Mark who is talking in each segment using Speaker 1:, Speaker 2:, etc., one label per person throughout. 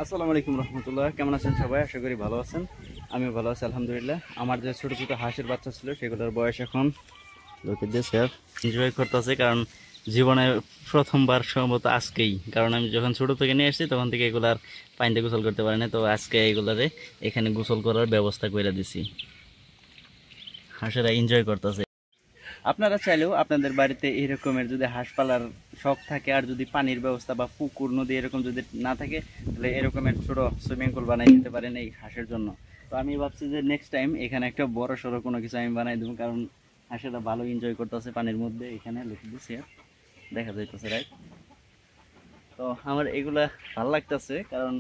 Speaker 1: আসসালামু আলাইকুম রহমতুল্লাহ। কেমন আছেন সবাই? আশা করি ভালো আছেন। আমি ভালো আছি আলহামদুলিল্লাহ। আমার যে ছোটো ছোটো হাঁসের বাচ্চা ছিল সেগুলোর বয়স এখন লোকে দেশে এনজয় করতেছে, কারণ জীবনে প্রথমবার সম্ভবত আজকেই, কারণ আমি যখন ছোটো থেকে নিয়ে আসছি তখন থেকে এগুলার পানিতে গোসল করতে পারি না। তো আজকে এগুলারে এখানে গোসল করার ব্যবস্থা করে দিছি। হাঁসেরা এনজয় করতেছে। আপনারা চাইলেও আপনাদের বাড়িতে এই রকমের যদি হাঁস পালার শখ থাকে, আর যদি পানির ব্যবস্থা বা পুকুর নদী এরকম যদি না থাকে, তাহলে এরকমের ছোট সুইমিং পুল বানাই দিতে পারেন এই হাঁসের জন্য। তো আমি ভাবছি যে নেক্সট টাইম এখানে একটা বড় সড়ো কোনো কিছু আমি বানাই দেবো, কারণ হাঁসেরা ভালো এনজয় করতেছে পানির মধ্যে। এখানে লিখে দিচ্ছি, দেখা যাইতেছে রাইট। তো আমার এগুলা ভালো লাগতেছে, কারণ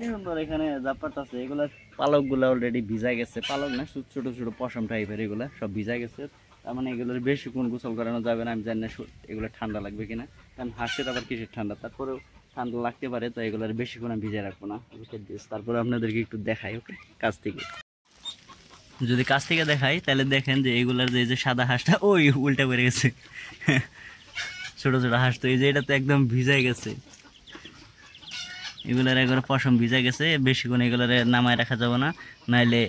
Speaker 1: সুন্দর এখানে জাপারতেছে। এগুলা পালকগুলা অলরেডি ভিজা গেছে, পালক না ছোট ছোট পশম টাইপের, এগুলা সব ভিজা গেছে। তার মানে এগুলোর বেশিক্ষণ গোসল করানো যাবে না। আমি জানি না এগুলো ঠান্ডা লাগবে কিনা, কারণ হাঁসের আবার কিসের ঠান্ডা, তারপরেও ঠান্ডা লাগতে পারে। তো এগুলোর বেশিক্ষণ আমি ভিজে রাখবো না। তারপরে আপনাদেরকে একটু দেখাই ওকে কাছ থেকে। যদি কাছ থেকে দেখাই তাহলে দেখেন যে এগুলার যে সাদা হাঁসটা ওই উল্টা বেড়ে গেছে। ছোট ছোট হাঁস, তো এই যে এটা তো একদম ভিজে গেছে। এগুলার একবার পশম ভিজা গেছে, বেশিক্ষণ এগুলার নামায় রাখা যাবে না, নাইলে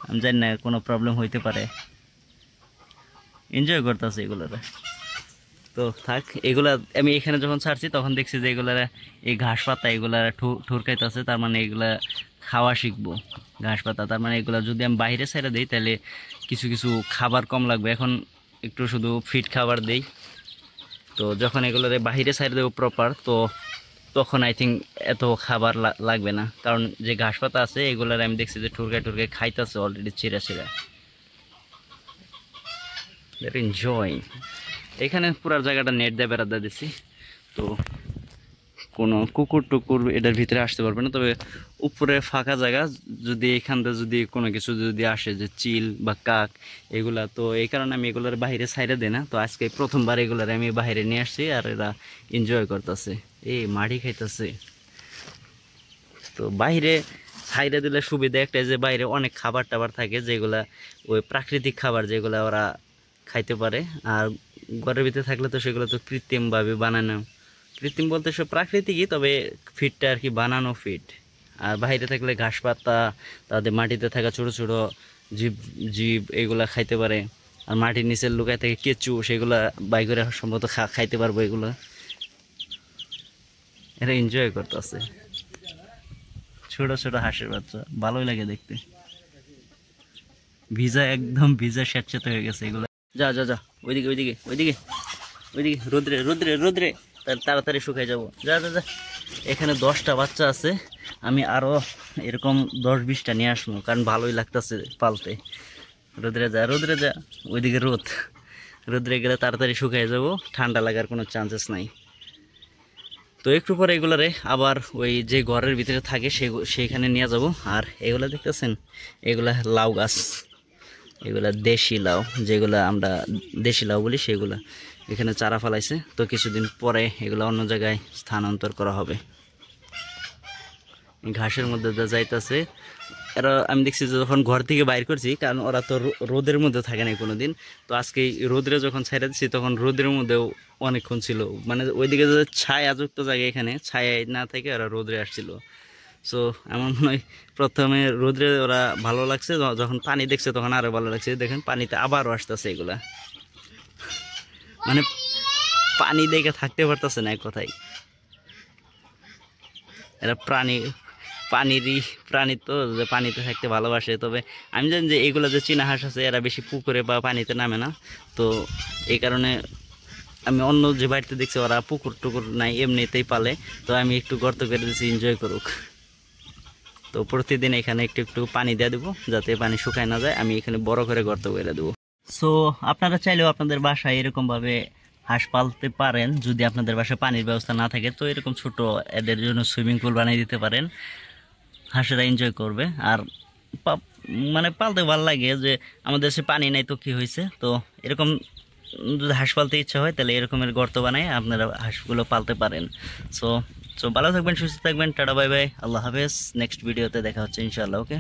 Speaker 1: আমি জানি না কোনো প্রবলেম হইতে পারে। এনজয় করতেছে এগুলার। তো থাক, এগুলা আমি এখানে যখন ছাড়ছি তখন দেখছি যে এগুলার এই ঘাস পাতা এগুলার ঠুরকাইতেছে, তার মানে এগুলা খাওয়া শিখবো ঘাস পাতা। তার মানে এগুলা যদি আমি বাইরে ছেড়ে দিই তাহলে কিছু কিছু খাবার কম লাগবে। এখন একটু শুধু ফিট খাবার দেই, তো যখন এগুলোর বাইরে ছেড়ে দেবো প্রপার, তো তখন আই থিঙ্ক এত খাবার লাগবে না। কারণ যে ঘাস পাতা আছে এগুলার আমি দেখছি যে ঠুরকায় খাইতেছে অলরেডি চিরা চিরা। এনজয়। এখানে পুরো জায়গাটা নেট দিয়ে বেড়া দিয়ে দিছি, তো কোনো কুকুর টুকুর এটার ভিতরে আসতে পারবে না। তবে উপরে ফাঁকা জায়গা, যদি এখান থেকে যদি কোনো কিছু যদি আসে যে চিল বা কাক এগুলা, তো এই কারণে আমি এগুলোর বাইরে সাইডে দিই না। তো আজকে প্রথমবার এগুলার আমি বাইরে নিয়ে আসছি, আর এরা এনজয় করতেছে, এই মাটি খাইতেছে। তো বাইরে সাইডে দিলে সুবিধা একটা, যে বাইরে অনেক খাবার টাবার থাকে যেগুলা ওই প্রাকৃতিক খাবার যেগুলা ওরা খাইতে পারে। আর ঘরের ভিতরে থাকলে তো সেগুলো তো কৃত্রিমভাবে বানানো, কৃত্রিম বলতে সব প্রাকৃতিকই, তবে ফিটটা আর কি বানানো ফিট। আর বাইরে থাকলে ঘাস পাতা, তাদের মাটিতে থাকা ছোট ছোট জীব জীব এগুলা খাইতে পারে। আর মাটির নিচের লুকায় থাকে কেঁচু, সেগুলা বাই করে সম্ভবত খাইতে পারবো এগুলো। এরা এনজয় করতেছে, ছোট ছোট হাঁসের বাচ্চা, ভালোই লাগে দেখতে। ভিজা একদম ভিজা স্যাঁতস্যাঁতে হয়ে গেছে এগুলো। যা যা যা, ওইদিকে ওইদিকে ওইদিকে ওইদিকে, রোদ্রে রোদ্রে রোদ্রে, তাড়াতাড়ি শুকাই যাবো। যা যা যা। এখানে 10টা বাচ্চা আছে, আমি আরও এরকম 10-20টা নিয়ে আসবো, কারণ ভালোই লাগতেছে পালতে। রোদ্রে যা রোদ্রে যা, ওইদিকে রোদ, রোদ্রে গেলে তাড়াতাড়ি শুকাই যাবো, ঠান্ডা লাগার কোনো চান্সেস নাই। তো একটু পরে এগুলারে আবার ওই যে ঘরের ভিতরে থাকে সেইখানে নিয়ে যাব। আর এগুলা দেখতেছেন, এগুলা লাউ গাছ, এগুলা দেশি লাউ, যেগুলা আমরা দেশি লাউ বলি, সেগুলা এখানে চারা ফেলাইছে। তো কিছুদিন পরে এগুলা অন্য জায়গায় স্থানান্তর করা হবে। ঘাসের মধ্যে যাইতেছে এরা। আমি দেখছি যে যখন ঘর থেকে বাইর করছি, কারণ ওরা তো রোদের মধ্যে থাকে না কোনো দিন, তো আজকে রোদরে যখন ছেড়ে দিচ্ছি তখন রোদের মধ্যেও অনেকক্ষণ ছিল। মানে ওইদিকে যে ছায়াযুক্ত জায়গা, এখানে ছায়া না থেকে ওরা রোদরে আসছিল। সো আমার মনে হয় প্রথমে রোদ্রে ওরা ভালো লাগছে, যখন পানি দেখছে তখন আরও ভালো লাগছে। দেখেন পানিতে আবারও আসতেছে এগুলা, মানে পানি দেখে থাকতে পারতেছে না এক কথায়। এরা প্রাণী তো, যে পানিতে থাকতে ভালোবাসে। তবে আমি জানি যে এগুলো যে চীনা হাঁস আছে এরা বেশি পুকুরে বা পানিতে নামে না। তো এই কারণে আমি অন্য যে বাড়িতে দেখছি ওরা পুকুর টুকুর নাই, এমনিতেই পালে। তো আমি একটু গর্ত করে দিচ্ছি, এনজয় করুক। তো প্রতিদিন এখানে একটু একটু পানি দিয়ে দেবো, যাতে পানি শুকায় না যায়। আমি এখানে বড় করে গর্ত করে দেবো। সো আপনারা চাইলেও আপনাদের বাসায় এরকমভাবে হাঁস পালতে পারেন। যদি আপনাদের বাসায় পানির ব্যবস্থা না থাকে, তো এরকম ছোট এদের জন্য সুইমিং পুল বানিয়ে দিতে পারেন। হাঁসেরা এনজয় করবে। আর মানে পালতে ভালো লাগে, যে আমাদের দেশে পানি নাই তো কি হয়েছে। তো এরকম যদি হাঁস পালতে ইচ্ছা হয় তাহলে এরকমের গর্ত বানায় আপনারা হাঁসগুলো পালতে পারেন। সো ভালো থাকবেন, সুস্থ থাকবেন, টাটা বাই বাই, আল্লাহ হাফেজ। নেক্সট ভিডিওতে দেখা হচ্ছে ইনশাআল্লাহ। ওকে।